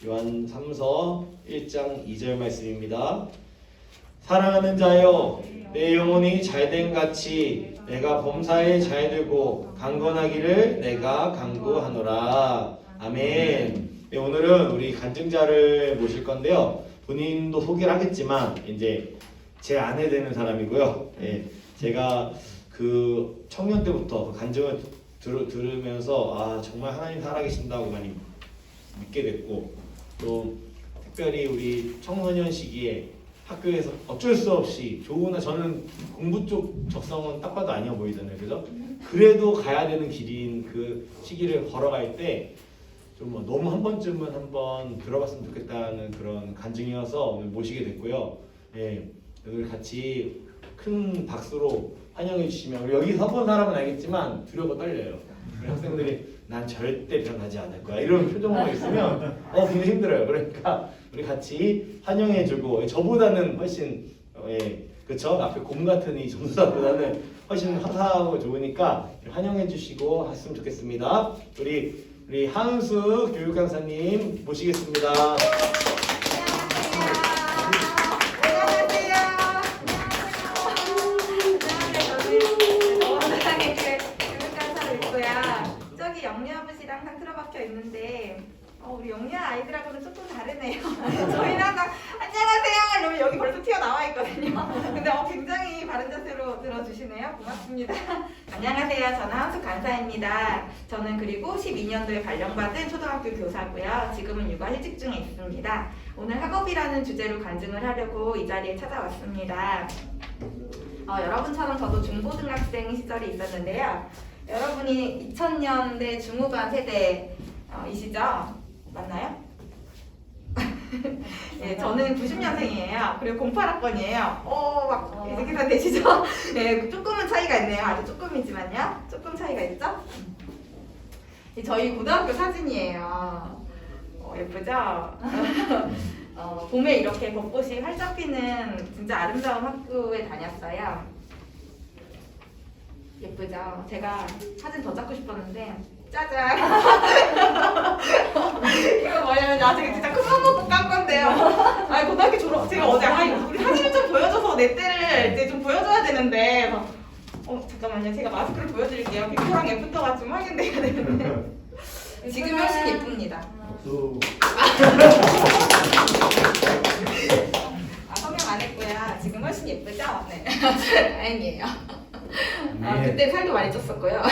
요한 3서 1장 2절 말씀입니다. 사랑하는 자여, 내 영혼이 잘된 같이 내가 범사에 잘되고 강건하기를 내가 간구하노라. 아멘. 네, 오늘은 우리 간증자를 모실 건데요. 본인도 소개를 하겠지만 이제 제 아내 되는 사람이고요. 제가 그 청년 때부터 간증을 들으면서 정말 하나님 살아계신다고 많이 믿게 됐고, 또 특별히 우리 청소년 시기에 학교에서 어쩔 수 없이 저는 공부 쪽 적성은 딱 봐도 아니어 보이잖아요, 그죠? 그래도 가야 되는 길인 그 시기를 걸어갈 때 좀 너무 한 번쯤은 한번 들어봤으면 좋겠다는 그런 간증이어서 오늘 모시게 됐고요. 오늘 같이 큰 박수로 환영해 주시면, 우리 여기 서본 사람은 알겠지만 두려워 떨려요. 우리 학생들이 난 절대 변하지 않을 거야 이런 표정만 있으면 굉장히 힘들어요. 그러니까 우리 같이 환영해 주고, 저보다는 훨씬 그쵸? 앞에 곰 같은 이 전도사보다는 훨씬 화사하고 좋으니까 환영해 주시고 하셨으면 좋겠습니다. 우리 하은수 교육 강사님 모시겠습니다. 영유아부시랑 항상 틀어박혀 있는데 우리 영유아 아이들하고는 조금 다르네요. 저희는 항상 안녕하세요 이러면 여기 벌써 튀어나와 있거든요. 근데 굉장히 바른 자세로 들어주시네요. 고맙습니다. 안녕하세요. 저는 하은수 간사입니다. 저는 그리고 12년도에 발령받은 초등학교 교사고요. 지금은 육아휴직 중에 있습니다. 오늘 학업이라는 주제로 간증을 하려고 이 자리에 찾아왔습니다. 여러분처럼 저도 중고등학생 시절이 있었는데요. 여러분이 2000년대 중후반 세대이시죠? 맞나요? 네, 저는 90년생이에요. 그리고 08학번이에요. 막 이제 계산되시죠? 네, 조금은 차이가 있네요. 아주 조금이지만요. 조금 차이가 있죠? 저희 고등학교 사진이에요. 예쁘죠? 봄에 이렇게 벚꽃이 활짝 피는 진짜 아름다운 학교에 다녔어요. 예쁘죠? 제가 사진 더 찍고 싶었는데 짜잔! 이거 뭐냐면 나중에 진짜 큰맘 먹고 깐 건데요. 고등학교 졸업, 제가 어제 우리 사진을 좀 보여줘서 내 때를 이제 좀 보여줘야 되는데 잠깐만요. 제가 마스크를 보여드릴게요. 비포랑 애프터가 좀 확인돼야 되는데 지금 훨씬 예쁩니다. 성형 안 했고요. 지금 훨씬 예쁘죠? 네. 다행이에요. 그때 살도 많이 쪘었고요.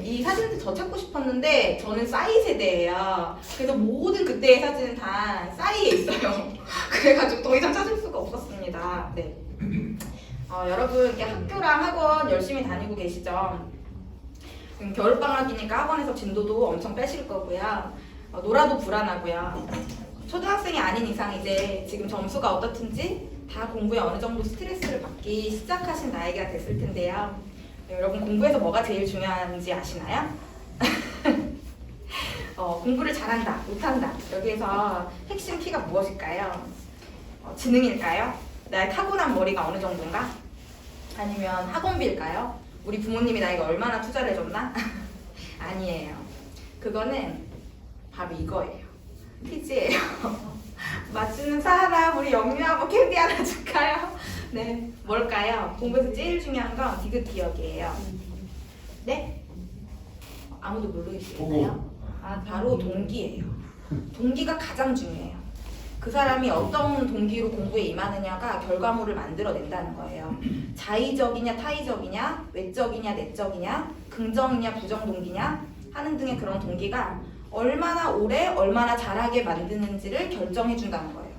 이 사진도 더 찾고 싶었는데 저는 싸이 세대예요. 그래서 모든 그때의 사진은 다 싸이에 있어요. 그래가지고 더 이상 찾을 수가 없었습니다. 네. 여러분 이렇게 학교랑 학원 열심히 다니고 계시죠? 지금 겨울방학이니까 학원에서 진도도 엄청 빼실 거고요. 놀아도 불안하고요. 초등학생이 아닌 이상 이제 지금 점수가 어떻든지 다 공부에 어느 정도 스트레스를 받기 시작하신 나이가 됐을 텐데요. 여러분 공부에서 뭐가 제일 중요한지 아시나요? 공부를 잘한다, 못한다. 여기에서 핵심 키가 무엇일까요? 지능일까요? 나의 타고난 머리가 어느 정도인가? 아니면 학원비일까요? 우리 부모님이 나에게 얼마나 투자를 해줬나? 아니에요. 그거는 바로 이거예요. 퀴즈예요. 맞추는 사람, 우리 영유아부 캔디 하나 줄까요? 네, 뭘까요? 공부에서 제일 중요한 건 디귿 기억이에요. 네? 아무도 모르겠어요? 바로 동기예요. 동기가 가장 중요해요. 그 사람이 어떤 동기로 공부에 임하느냐가 결과물을 만들어낸다는 거예요. 자의적이냐 타의적이냐, 외적이냐 내적이냐, 긍정이냐 부정 동기냐 하는 등의 그런 동기가 얼마나 오래 얼마나 잘하게 만드는지를 결정해 준다는 거예요.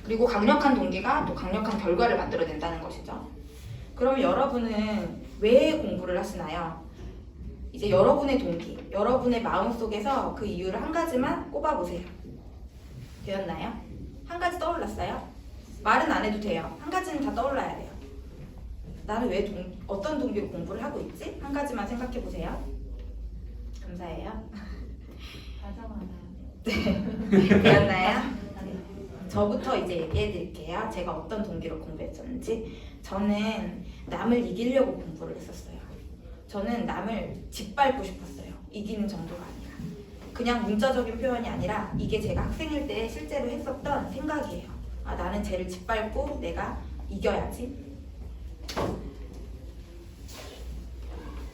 그리고 강력한 동기가 또 강력한 결과를 만들어낸다는 것이죠. 그러면 여러분은 왜 공부를 하시나요? 이제 여러분의 동기, 여러분의 마음속에서 그 이유를 한 가지만 꼽아보세요. 되었나요? 한 가지 떠올랐어요? 말은 안 해도 돼요. 한 가지는 다 떠올라야 돼요. 나는 왜 어떤 동기로 공부를 하고 있지? 한 가지만 생각해 보세요. 감사해요. 네. 되었나요? 저부터 이제 얘기해 드릴게요. 제가 어떤 동기로 공부했었는지. 저는 남을 이기려고 공부를 했었어요. 저는 남을 짓밟고 싶었어요. 이기는 정도가 아니라. 그냥 문자적인 표현이 아니라 이게 제가 학생일 때 실제로 했었던 생각이에요. 아, 나는 쟤를 짓밟고 내가 이겨야지.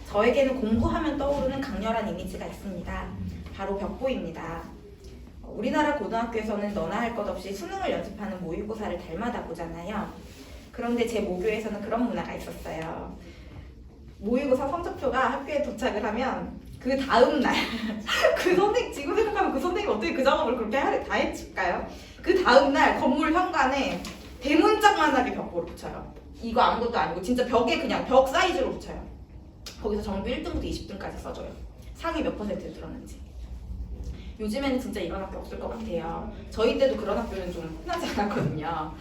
저에게는 공부하면 떠오르는 강렬한 이미지가 있습니다. 바로 벽보입니다. 우리나라 고등학교에서는 너나 할 것 없이 수능을 연습하는 모의고사를 달마다 보잖아요. 그런데 제 모교에서는 그런 문화가 있었어요. 모의고사 성적표가 학교에 도착을 하면 그 다음 날 그 선생 지금 생각하면 그 선생님이 어떻게 그 작업을 그렇게 다 했을까요? 그 다음 날 건물 현관에 대문짝만하게 벽보를 붙여요. 이거 아무것도 아니고 진짜 벽에 그냥 벽 사이즈로 붙여요. 거기서 정규 1등부터 20등까지 써줘요. 상위 몇 퍼센트 들었는지. 요즘에는 진짜 이런 학교 없을 것 같아요. 저희 때도 그런 학교는 좀 흔하지 않았거든요.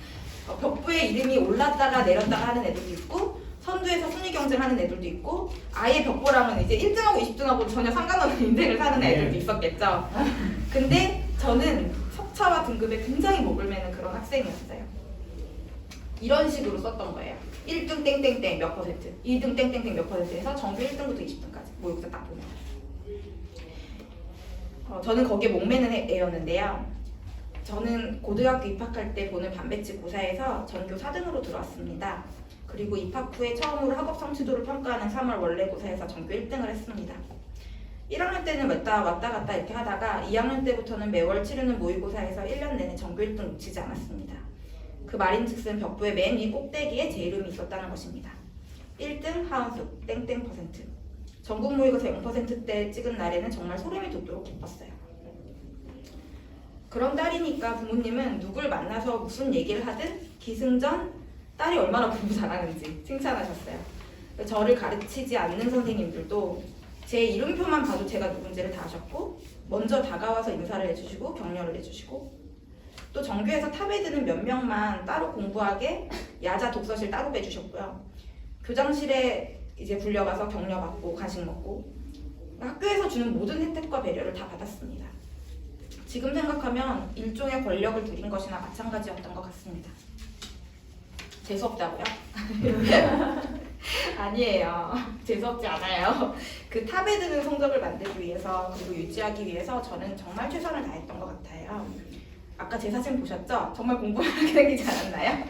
벽부에 이름이 올랐다가 내렸다가 하는 애들도 있고 선두에서 순위 경쟁하는 애들도 있고 아예 벽보랑은 이제 1등하고 20등하고 전혀 상관없는 인생을 사는 애들도 있었겠죠. 근데 저는 석차와 등급에 굉장히 목을 매는 그런 학생이었어요. 이런 식으로 썼던 거예요. 1등 땡땡땡 몇 퍼센트, 2등 땡땡땡 몇 퍼센트 해서 정규 1등부터 20등까지 모의고사 딱 보면 저는 거기에 목매는 애였는데요. 저는 고등학교 입학할 때 보는 반배치 고사에서 전교 4등으로 들어왔습니다. 그리고 입학 후에 처음으로 학업 성취도를 평가하는 3월 원래고사에서 전교 1등을 했습니다. 1학년 때는 왔다 갔다 이렇게 하다가 2학년 때부터는 매월 치르는 모의고사에서 1년 내내 전교 1등 놓치지 않았습니다. 그 말인즉슨 벽부의 맨 위 꼭대기에 제 이름이 있었다는 것입니다. 1등 하은숙 땡땡 %. 전국 모의고사 0%대 찍은 날에는 정말 소름이 돋도록 기뻤어요. 그런 딸이니까 부모님은 누굴 만나서 무슨 얘기를 하든 기승전 딸이 얼마나 공부 잘하는지 칭찬하셨어요. 저를 가르치지 않는 선생님들도 제 이름표만 봐도 제가 누군지를 다 아셨고 먼저 다가와서 인사를 해주시고 격려를 해주시고 또 전교에서 탑에 드는 몇 명만 따로 공부하게 야자 독서실 따로 빼주셨고요. 교장실에 이제 불려가서 격려받고 간식 먹고 학교에서 주는 모든 혜택과 배려를 다 받았습니다. 지금 생각하면 일종의 권력을 누린 것이나 마찬가지였던 것 같습니다. 재수없다고요? 아니에요. 재수없지 않아요. 그 탑에 드는 성적을 만들기 위해서 그리고 유지하기 위해서 저는 정말 최선을 다했던 것 같아요. 아까 제 사진 보셨죠? 정말 공부하게 생기지 않았나요?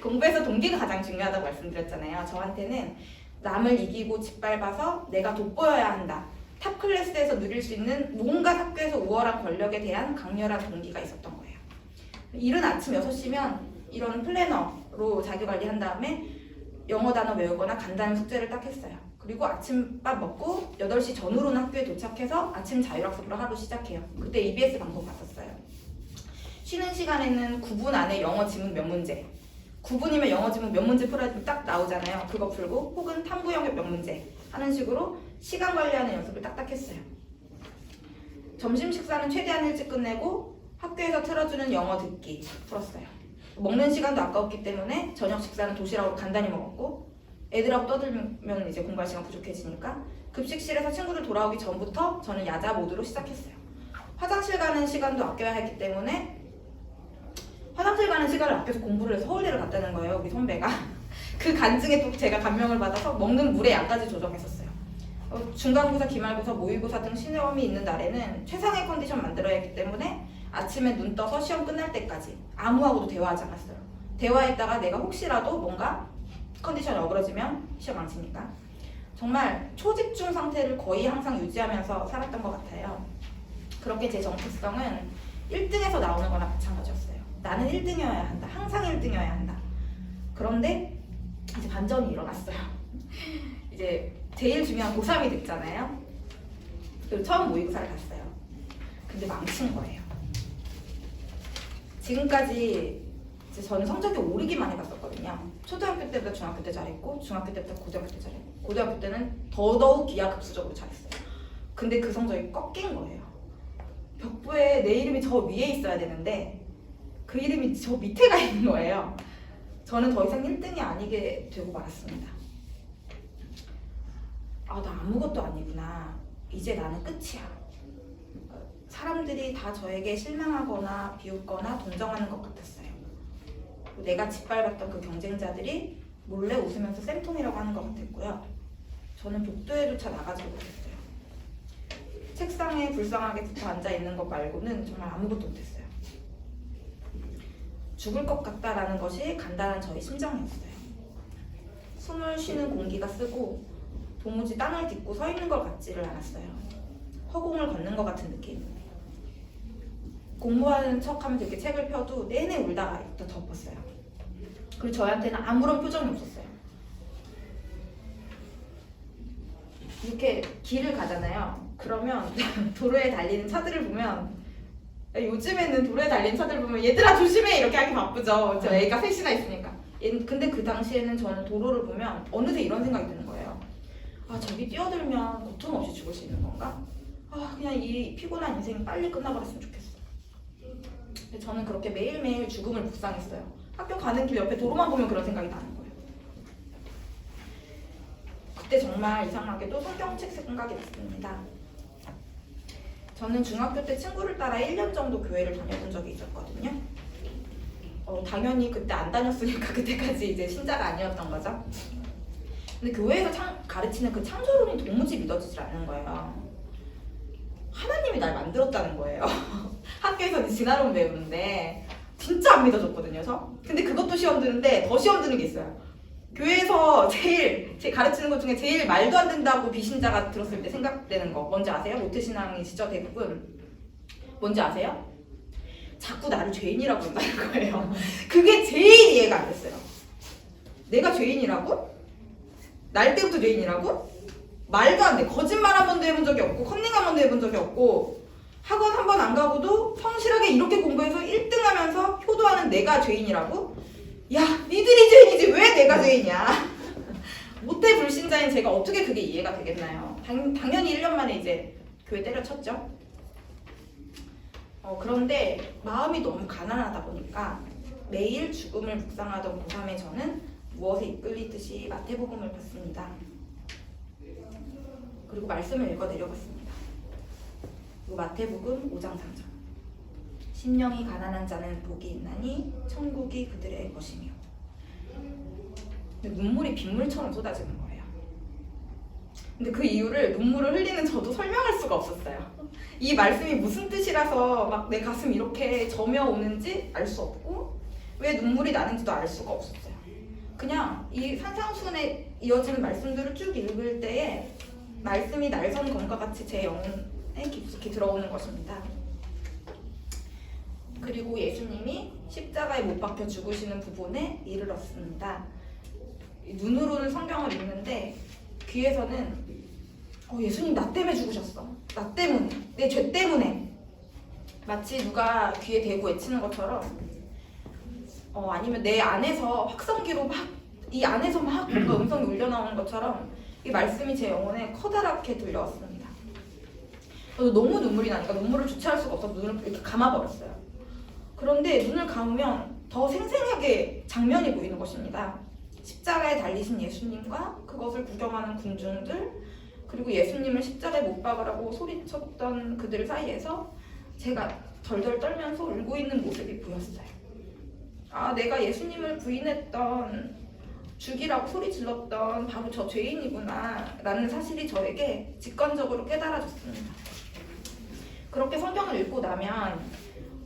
공부에서 동기가 가장 중요하다고 말씀드렸잖아요. 저한테는 남을 이기고 짓밟아서 내가 돋보여야 한다. 탑 클래스에서 누릴 수 있는 뭔가 학교에서 우월한 권력에 대한 강렬한 동기가 있었던 거예요. 이른 아침 6시면 이런 플래너로 자기관리한 다음에 영어 단어 외우거나 간단한 숙제를 딱 했어요. 그리고 아침밥 먹고 8시 전후로는 학교에 도착해서 아침 자율학습으로 하루 시작해요. 그때 EBS 방송 봤었어요. 쉬는 시간에는 9분 안에 영어 지문 몇 문제 9분이면 영어 지문 몇 문제 풀어야 딱 나오잖아요. 그거 풀고 혹은 탐구 영역 몇 문제 하는 식으로 시간 관리하는 연습을 딱딱 했어요. 점심 식사는 최대한 일찍 끝내고 학교에서 틀어주는 영어 듣기 풀었어요. 먹는 시간도 아까웠기 때문에 저녁 식사는 도시락으로 간단히 먹었고 애들하고 떠들면 이제 공부할 시간 부족해지니까 급식실에서 친구들 돌아오기 전부터 저는 야자 모드로 시작했어요. 화장실 가는 시간도 아껴야 했기 때문에 화장실 가는 시간을 아껴서 공부를 해서 서울대를 갔다는 거예요. 우리 선배가. 그 간증에 또 제가 감명을 받아서 먹는 물의 양까지 조정했었어요. 중간고사, 기말고사, 모의고사 등 시험이 있는 날에는 최상의 컨디션 만들어야 했기 때문에 아침에 눈 떠서 시험 끝날 때까지 아무하고도 대화하지 않았어요. 대화했다가 내가 혹시라도 뭔가 컨디션이 어그러지면 시험 안 치니까 정말 초집중 상태를 거의 항상 유지하면서 살았던 것 같아요. 그렇게 제 정체성은 1등에서 나오는 거나 마찬가지였어요. 나는 1등이어야 한다. 항상 1등이어야 한다. 그런데 이제 반전이 일어났어요. 이제 제일 중요한 고3이 됐잖아요. 그리고 처음 모의고사를 갔어요. 근데 망친 거예요. 지금까지 이제 저는 성적이 오르기만 해봤었거든요. 초등학교 때보다 중학교 때 잘했고 중학교 때부터 고등학교 때 잘했고 고등학교 때는 더더욱 기하급수적으로 잘했어요. 근데 그 성적이 꺾인 거예요. 벽부에 내 이름이 저 위에 있어야 되는데 그 이름이 저 밑에 가 있는 거예요. 저는 더 이상 1등이 아니게 되고 말았습니다. 아, 나 아무것도 아니구나. 이제 나는 끝이야. 사람들이 다 저에게 실망하거나 비웃거나 동정하는 것 같았어요. 내가 짓밟았던 그 경쟁자들이 몰래 웃으면서 쌤통이라고 하는 것 같았고요. 저는 복도에조차 나가지 못했어요. 책상에 불쌍하게 붙어 앉아 있는 것 말고는 정말 아무것도 못했어요. 죽을 것 같다라는 것이 간단한 저의 심정이었어요. 숨을 쉬는 공기가 쓰고 도무지 땅을 딛고 서 있는 것 같지를 않았어요. 허공을 걷는 것 같은 느낌. 공부하는 척하면서 이렇게 책을 펴도 내내 울다가 또 덮었어요. 그리고 저한테는 아무런 표정이 없었어요. 이렇게 길을 가잖아요. 그러면 도로에 달리는 차들을 보면, 요즘에는 도로에 달리는 차들을 보면 얘들아 조심해 이렇게 하기 바쁘죠. 저 애가 셋이나 있으니까. 근데 그 당시에는 저는 도로를 보면 어느새 이런 생각이 드는 거예요. 아, 저기 뛰어들면 고통 없이 죽을 수 있는 건가? 아, 그냥 이 피곤한 인생이 빨리 끝나버렸으면 좋겠어. 근데 저는 그렇게 매일매일 죽음을 묵상했어요. 학교 가는 길 옆에 도로만 보면 그런 생각이 나는 거예요. 그때 정말 이상하게도 성경책 생각이 났습니다. 저는 중학교 때 친구를 따라 1년 정도 교회를 다녀본 적이 있었거든요. 당연히 그때 안 다녔으니까 그때까지 이제 신자가 아니었던 거죠. 근데 교회에서 가르치는 그 창조론이 도무지 믿어지질 않는 거예요. 하나님이 날 만들었다는 거예요. 학교에서 진화론 배우는데 진짜 안 믿어졌거든요. 근데 그것도 시험 드는데 더 시험 드는 게 있어요. 교회에서 제 가르치는 것 중에 제일 말도 안 된다고 비신자가 들었을 때 생각되는 거 뭔지 아세요? 모태신앙이시죠 대부분. 뭔지 아세요? 자꾸 나를 죄인이라고 한다는 거예요. 그게 제일 이해가 안 됐어요. 내가 죄인이라고? 날 때부터 죄인이라고? 말도 안 돼. 거짓말 한 번도 해본 적이 없고 컨닝 한 번도 해본 적이 없고 학원 한 번 안 가고도 성실하게 이렇게 공부해서 1등 하면서 효도하는 내가 죄인이라고? 야, 니들이 죄인이지 왜 내가 죄인이야? 모태 불신자인 제가 어떻게 그게 이해가 되겠나요? 당연히 1년 만에 이제 교회 때려쳤죠. 그런데 마음이 너무 가난하다 보니까 매일 죽음을 묵상하던 고3의 저는 무엇에 이끌리듯이 마태복음을 봤습니다. 그리고 말씀을 읽어 내려갔습니다. 마태복음 5장 3절. 심령이 가난한 자는 복이 있나니 천국이 그들의 것이며. 근데 눈물이 빗물처럼 쏟아지는 거예요. 근데 그 이유를 눈물을 흘리는 저도 설명할 수가 없었어요. 이 말씀이 무슨 뜻이라서 막 내 가슴 이렇게 저며 오는지 알 수 없고 왜 눈물이 나는지도 알 수가 없었어요. 그냥 이 산상수훈에 이어지는 말씀들을 쭉 읽을 때에 말씀이 날선 검과 같이 제 영혼에 깊숙이 들어오는 것입니다. 그리고 예수님이 십자가에 못 박혀 죽으시는 부분에 이르렀습니다. 눈으로는 성경을 읽는데 귀에서는 예수님 나 때문에 죽으셨어. 나 때문에. 내 죄 때문에. 마치 누가 귀에 대고 외치는 것처럼 아니면 내 안에서 확성기로 이 안에서 막 뭔가 음성이 울려나오는 것처럼 이 말씀이 제 영혼에 커다랗게 들려왔습니다. 저도 너무 눈물이 나니까 눈물을 주체할 수가 없어서 눈을 이렇게 감아버렸어요. 그런데 눈을 감으면 더 생생하게 장면이 보이는 것입니다. 십자가에 달리신 예수님과 그것을 구경하는 군중들, 그리고 예수님을 십자가에 못 박으라고 소리쳤던 그들 사이에서 제가 덜덜 떨면서 울고 있는 모습이 보였어요. 아, 내가 예수님을 부인했던, 죽이라고 소리 질렀던 바로 저 죄인이구나 라는 사실이 저에게 직관적으로 깨달아졌습니다. 그렇게 성경을 읽고 나면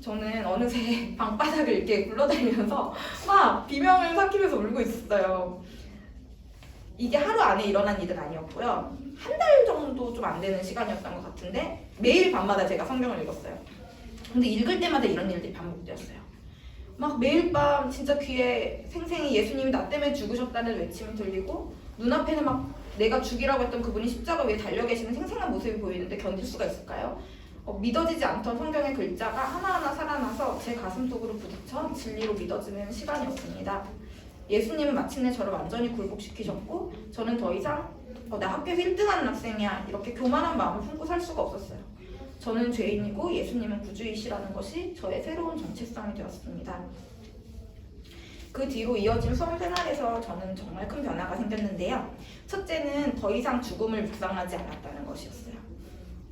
저는 어느새 방바닥을 이렇게 굴러다니면서 막 비명을 삭히면서 울고 있었어요. 이게 하루 안에 일어난 일은 아니었고요. 한 달 정도 좀 안 되는 시간이었던 것 같은데 매일 밤마다 제가 성경을 읽었어요. 근데 읽을 때마다 이런 일들이 반복되었어요. 막 매일 밤 진짜 귀에 생생히 예수님이 나 때문에 죽으셨다는 외침이 들리고 눈앞에는 막 내가 죽이라고 했던 그분이 십자가 위에 달려 계시는 생생한 모습이 보이는데 견딜 수가 있을까요? 믿어지지 않던 성경의 글자가 하나하나 살아나서 제 가슴 속으로 부딪혀 진리로 믿어지는 시간이었습니다. 예수님은 마침내 저를 완전히 굴복시키셨고 저는 더 이상 나 학교에서 1등하는 학생이야 이렇게 교만한 마음을 품고 살 수가 없었어요. 저는 죄인이고 예수님은 구주이시라는 것이 저의 새로운 정체성이 되었습니다. 그 뒤로 이어진 수험 생활에서 저는 정말 큰 변화가 생겼는데요. 첫째는 더 이상 죽음을 묵상하지 않았다는 것이었어요.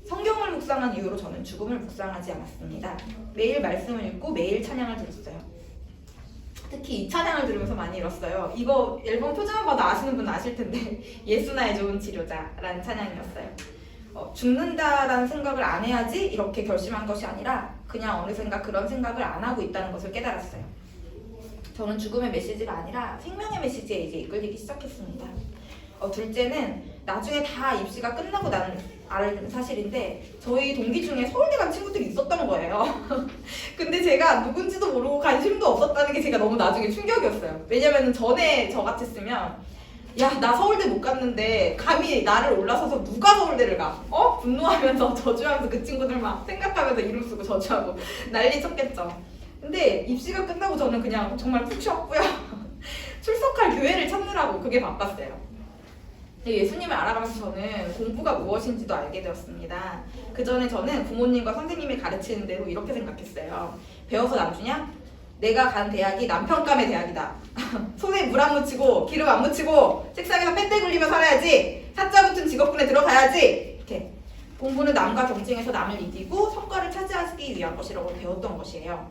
성경을 묵상한 이후로 저는 죽음을 묵상하지 않았습니다. 매일 말씀을 읽고 매일 찬양을 들었어요. 특히 이 찬양을 들으면서 많이 울었어요. 이거 앨범 표지만 봐도 아시는 분 아실 텐데 예수 나의 좋은 치료자라는 찬양이었어요. 죽는다라는 생각을 안 해야지 이렇게 결심한 것이 아니라 그냥 어느샌가 그런 생각을 안 하고 있다는 것을 깨달았어요. 저는 죽음의 메시지가 아니라 생명의 메시지에 이제 이끌리기 시작했습니다. 둘째는 나중에 다 입시가 끝나고 난 알은 사실인데 저희 동기 중에 서울대 간 친구들이 있었던 거예요. 근데 제가 누군지도 모르고 관심도 없었다는 게 제가 너무 나중에 충격이었어요. 왜냐면 전에 저 같았으면 야, 나 서울대 못 갔는데 감히 나를 올라서서 누가 서울대를 가? 분노하면서 저주하면서 그 친구들 막 생각하면서 이름 쓰고 저주하고 난리 쳤겠죠. 근데 입시가 끝나고 저는 그냥 정말 푹 쉬었고요. 출석할 교회를 찾느라고 그게 바빴어요. 예수님을 알아가면서 저는 공부가 무엇인지도 알게 되었습니다. 그 전에 저는 부모님과 선생님이 가르치는 대로 이렇게 생각했어요. 배워서 남주냐? 내가 간 대학이 남편감의 대학이다. 손에 물 안 묻히고 기름 안 묻히고 책상에서 펜대 굴리며 살아야지. 사자 붙은 직업군에 들어가야지. 이렇게 공부는 남과 경쟁해서 남을 이기고 성과를 차지하기 위한 것이라고 배웠던 것이에요.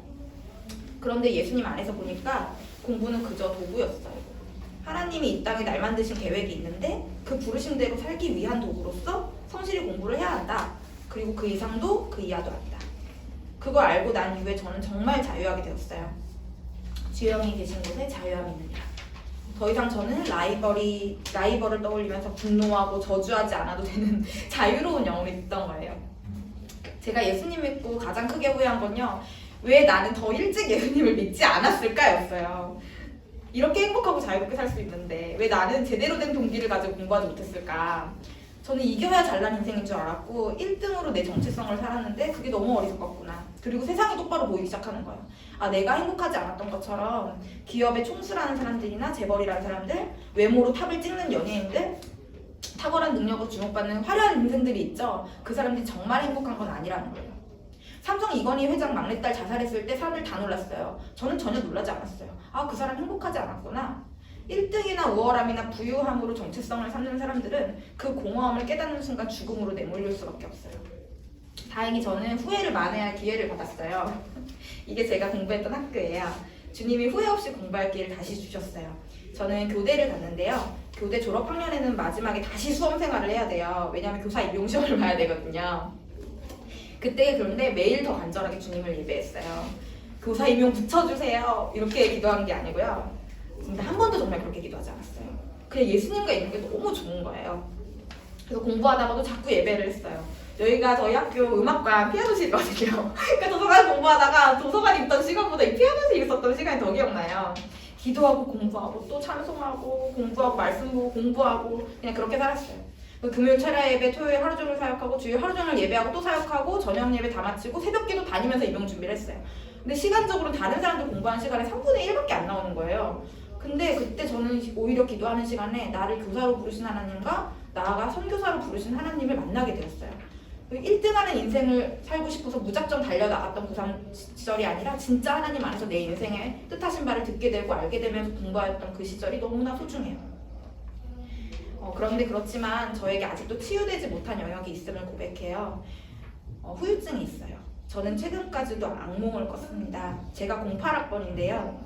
그런데 예수님 안에서 보니까 공부는 그저 도구였어요. 하나님이 이 땅에 날 만드신 계획이 있는데 그 부르심대로 살기 위한 도구로서 성실히 공부를 해야 한다. 그리고 그 이상도 그 이하도 아니다. 그걸 알고 난 이후에 저는 정말 자유하게 되었어요. 주영이 계신 곳에 자유함이 있느니라. 더 이상 저는 라이벌을 떠올리면서 분노하고 저주하지 않아도 되는 자유로운 영혼이 됐던 거예요. 제가 예수님 믿고 가장 크게 후회한 건요. 왜 나는 더 일찍 예수님을 믿지 않았을까였어요. 이렇게 행복하고 자유롭게 살 수 있는데 왜 나는 제대로 된 동기를 가지고 공부하지 못했을까? 저는 이겨야 잘난 인생인 줄 알았고 1등으로 내 정체성을 살았는데 그게 너무 어리석었구나. 그리고 세상이 똑바로 보이기 시작하는 거예요. 내가 행복하지 않았던 것처럼 기업에 총수라는 사람들이나 재벌이라는 사람들, 외모로 탑을 찍는 연예인들, 탁월한 능력으로 주목받는 화려한 인생들이 있죠. 그 사람들이 정말 행복한 건 아니라는 거예요. 삼성 이건희 회장 막내딸 자살했을 때 사람들 다 놀랐어요. 저는 전혀 놀라지 않았어요. 그 사람 행복하지 않았구나. 1등이나 우월함이나 부유함으로 정체성을 삼는 사람들은 그 공허함을 깨닫는 순간 죽음으로 내몰릴 수밖에 없어요. 다행히 저는 후회를 만회할 기회를 받았어요. 이게 제가 공부했던 학교예요. 주님이 후회 없이 공부할 기회를 다시 주셨어요. 저는 교대를 갔는데요. 교대 졸업학년에는 마지막에 다시 수험 생활을 해야 돼요. 왜냐하면 교사 임용시험을 봐야 되거든요. 그때 그런데 매일 더 간절하게 주님을 예배했어요. 교사 임용 붙여주세요. 이렇게 기도한 게 아니고요. 근데 한 번도 정말 그렇게 기도하지 않았어요. 그냥 예수님과 있는 게 너무 좋은 거예요. 그래서 공부하다가도 자꾸 예배를 했어요. 여기가 저희 학교 음악과 피아노실이거든요. 그러니까 도서관 공부하다가 도서관에 있던 시간보다 이 피아노실에 있었던 시간이 더 기억나요. 기도하고 공부하고 또 찬송하고 공부하고 말씀 보고 공부하고 그냥 그렇게 살았어요. 금요일 철야 예배, 토요일 하루 종일 사역하고 주일 하루 종일 예배하고 또 사역하고 저녁 예배 다 마치고 새벽기도 다니면서 임용 준비를 했어요. 근데 시간적으로 다른 사람들 공부하는 시간에 3분의 1밖에 안 나오는 거예요. 근데 그때 저는 오히려 기도하는 시간에 나를 교사로 부르신 하나님과 나아가 선교사로 부르신 하나님을 만나게 되었어요. 1등하는 인생을 살고 싶어서 무작정 달려나갔던 그 시절이 아니라 진짜 하나님 안에서 내 인생의 뜻하신 바를 듣게 되고 알게 되면서 공부했던 그 시절이 너무나 소중해요. 그런데 그렇지만 저에게 아직도 치유되지 못한 영역이 있음을 고백해요. 후유증이 있어요. 저는 최근까지도 악몽을 꿨습니다. 제가 08학번인데요.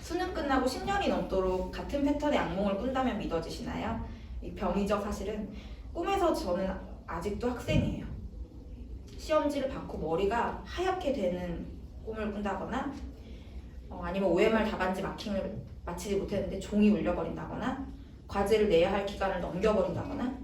수능 끝나고 10년이 넘도록 같은 패턴의 악몽을 꾼다면 믿어지시나요? 이 병이죠. 사실은 꿈에서 저는 아직도 학생이에요. 시험지를 받고 머리가 하얗게 되는 꿈을 꾼다거나 아니면 OMR 답안지 마킹을 마치지 못했는데 종이 울려버린다거나 과제를 내야 할 기간을 넘겨버린다거나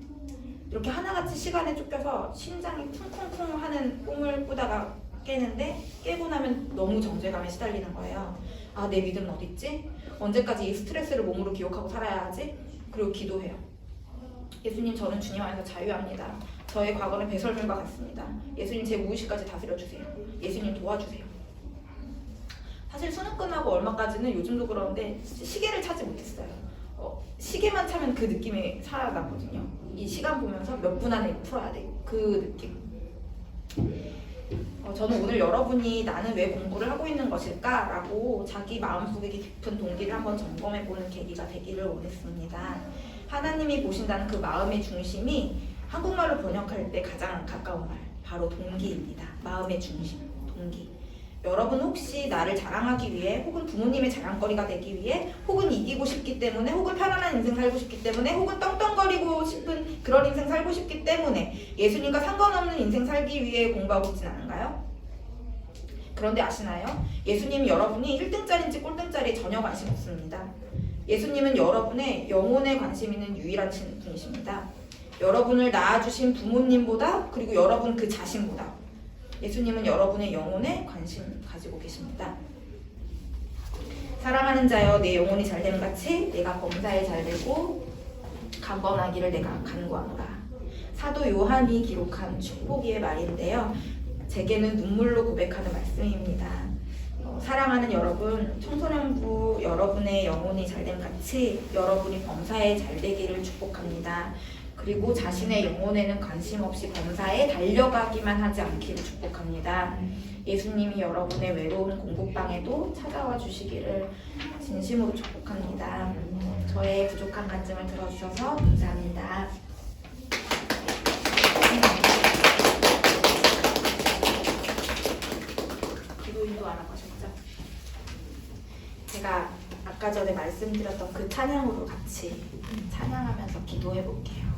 이렇게 하나같이 시간에 쫓겨서 심장이 쿵쿵쿵 하는 꿈을 꾸다가 깨는데 깨고 나면 너무 정죄감에 시달리는 거예요. 내 믿음은 어딨지? 언제까지 이 스트레스를 몸으로 기억하고 살아야 하지? 그리고 기도해요. 예수님, 저는 주님 안에서 자유합니다. 저의 과거는 배설물과 같습니다. 예수님, 제 무의식까지 다스려주세요. 예수님, 도와주세요. 사실 수능 끝나고 얼마까지는 요즘도 그러는데 시계를 차지 못했어요. 시계만 차면 그 느낌이 살아나거든요. 이 시간 보면서 몇 분 안에 풀어야 돼. 그 느낌. 저는 오늘 여러분이 나는 왜 공부를 하고 있는 것일까? 라고 자기 마음속의 깊은 동기를 한번 점검해보는 계기가 되기를 원했습니다. 하나님이 보신다는 그 마음의 중심이 한국말로 번역할 때 가장 가까운 말, 바로 동기입니다. 마음의 중심, 동기. 여러분 혹시 나를 자랑하기 위해 혹은 부모님의 자랑거리가 되기 위해 혹은 이기고 싶기 때문에 혹은 편안한 인생 살고 싶기 때문에 혹은 떵떵거리고 싶은 그런 인생 살고 싶기 때문에 예수님과 상관없는 인생 살기 위해 공부하고 있진 않은가요? 그런데 아시나요? 예수님은 여러분이 1등짜리인지 꼴등짜리에 전혀 관심 없습니다. 예수님은 여러분의 영혼에 관심 있는 유일한 분이십니다. 여러분을 낳아주신 부모님보다 그리고 여러분 그 자신보다 예수님은 여러분의 영혼에 관심 가지고 계십니다. 사랑하는 자여 내 영혼이 잘됨 같이 내가 범사에 잘되고 강건하기를 내가 간구하노라. 사도 요한이 기록한 축복의 말인데요. 제게는 눈물로 고백하는 말씀입니다. 사랑하는 여러분, 청소년부 여러분의 영혼이 잘됨 같이 여러분이 범사에 잘되기를 축복합니다. 그리고 자신의 영혼에는 관심 없이 범사에 달려가기만 하지 않기를 축복합니다. 예수님이 여러분의 외로운 공부방에도 찾아와 주시기를 진심으로 축복합니다. 저의 부족한 간증을 들어주셔서 감사합니다. 기도인도 안 하고 하셨죠? 제가 아까 전에 말씀드렸던 그 찬양으로 같이 찬양하면서 기도해 볼게요.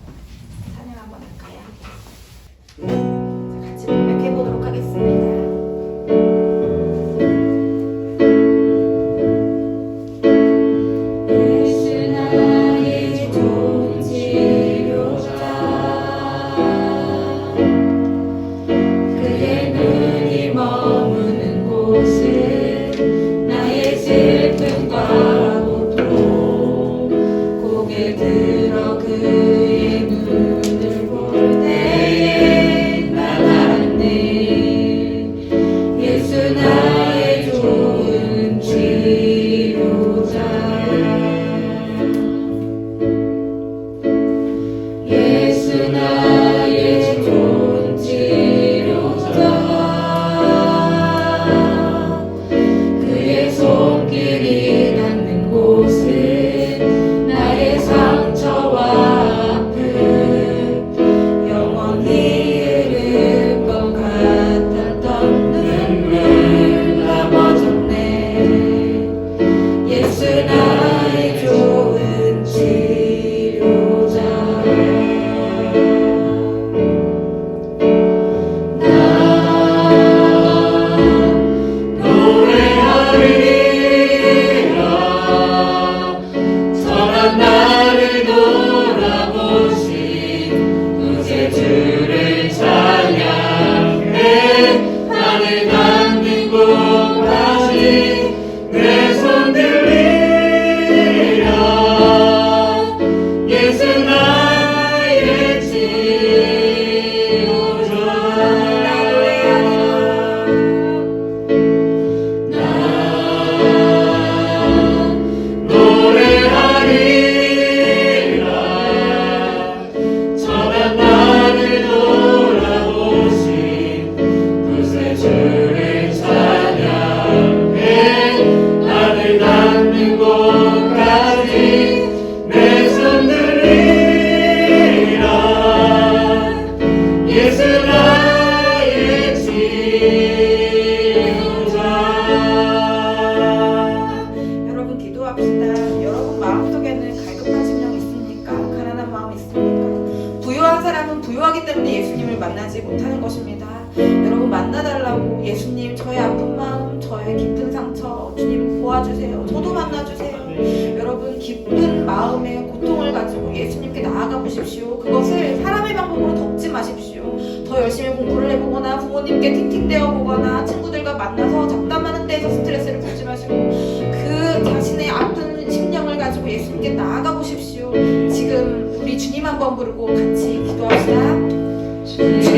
찬양 한번 할까요? 자, 같이 고백해 보도록 하겠습니다. 부유하기 때문에 예수님을 만나지 못하는 것입니다. 여러분 만나달라고 예수님 저의 아픈 마음, 저의 깊은 상처 주님 보아주세요. 저도 만나주세요. 여러분 기쁜 마음의 고통을 가지고 예수님께 나아가 보십시오. 그것을 사람의 방법으로 덮지 마십시오. 더 열심히 공부를 해보거나 부모님께 팅팅대어 보거나 친구들과 만나서 잡담하는 데에서 스트레스를 풀지 마시고 그 자신의 아픈 심령을 가지고 예수님께 나아가 보십시오. 지금 우리 주님 한번 부르고 같이 기도합시다. 주님,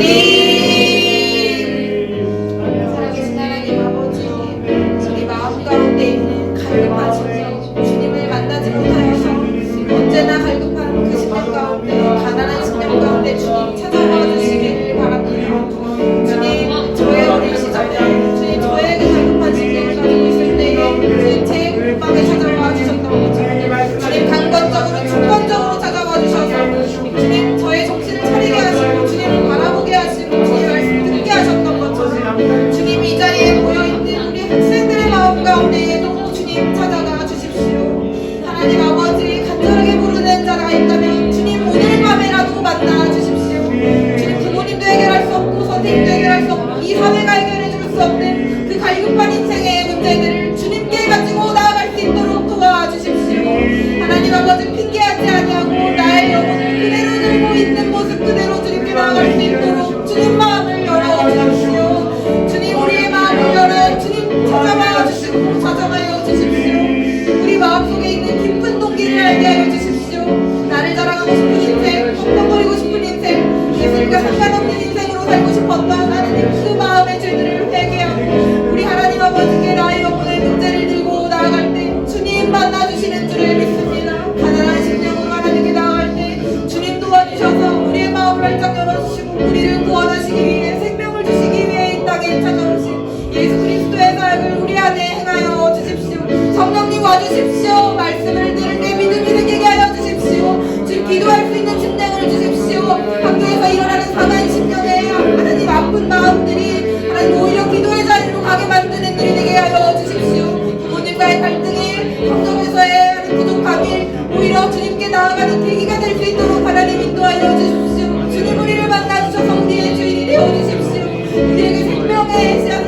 살아계신 하나님 아버지, 우리 마음 가운데 있는 갈급한 심령, 주님을 만나지 못하여서 언제나 갈급한 그 심령 가운데, 가난한 심령 가운데 주님 찾아와 주시기를 바랍니다. 주님, 저의 어린 시절에 주님 저의 그 갈급한 심령을 가지고 있을 때에 주님 제 공방에 찾아와 주셨던 것처럼 주님 강건적으로 중건적으로 찾아와 주셔서 주님 저의 정신을 차리게 하시고 주님을 바라보게 하시고 수 없는 그 갈급한 인생의 문제들을 주님께 가지고 나아갈 수 있도록 도와주십시오. 하나님 아버지 핑계하지 아니하고 나의 영혼을 그대로 들고 있는 모습 그대로 주님께 나아갈 수 있도록 주님 마음을 열어주십시오. 주님 우리의 마음을 열어 주님 찾아와 주시고 찾아와요 주십시오. 우리 마음속에 있는 깊은 동기를 알게 하여 주십시오. 나를 자랑하고 싶은 인생, 펑펑거리고 싶은 인생, 예수님과 상관없는 인생으로 살고 싶었던 하나님 그 마음의 죄들을 회개하고 우리 하나님 아버지께 나의 영혼의 문제를 들고 나아갈 때 주님 만나주시는 줄을 믿습니다. 가난한 심령으로 하나님께 나아갈 때 주님 도와주셔서 우리의 마음을 활짝 열어주시고 우리를 구원하시기 위해 생명을 주시기 위해 이 땅에 찾아오신 예수 그리스도의 사역을 우리 안에 행하여 주십시오. 성령님 와주십시오. 말씀을 들을 때 믿음이 생기게 하여 주십시오. 지금 기도할 수 있는 심령을 주십시오. 학교에서 일어나는 상한 심령에 하나님 아픈 마음들이 하나님 오히려 기도의 자리로 가게 만드는 일이 되게 하여 주십시오. 부모님과의 갈등이, 성경에서의 부족함이 오히려 주님께 나아가는 계기가 될 수 있도록 하나님 인도하여 주십시오. 주님 우리를 만나주셔서 우리의 주인이 되어 주십시오. 우리에게 생명의 씨앗을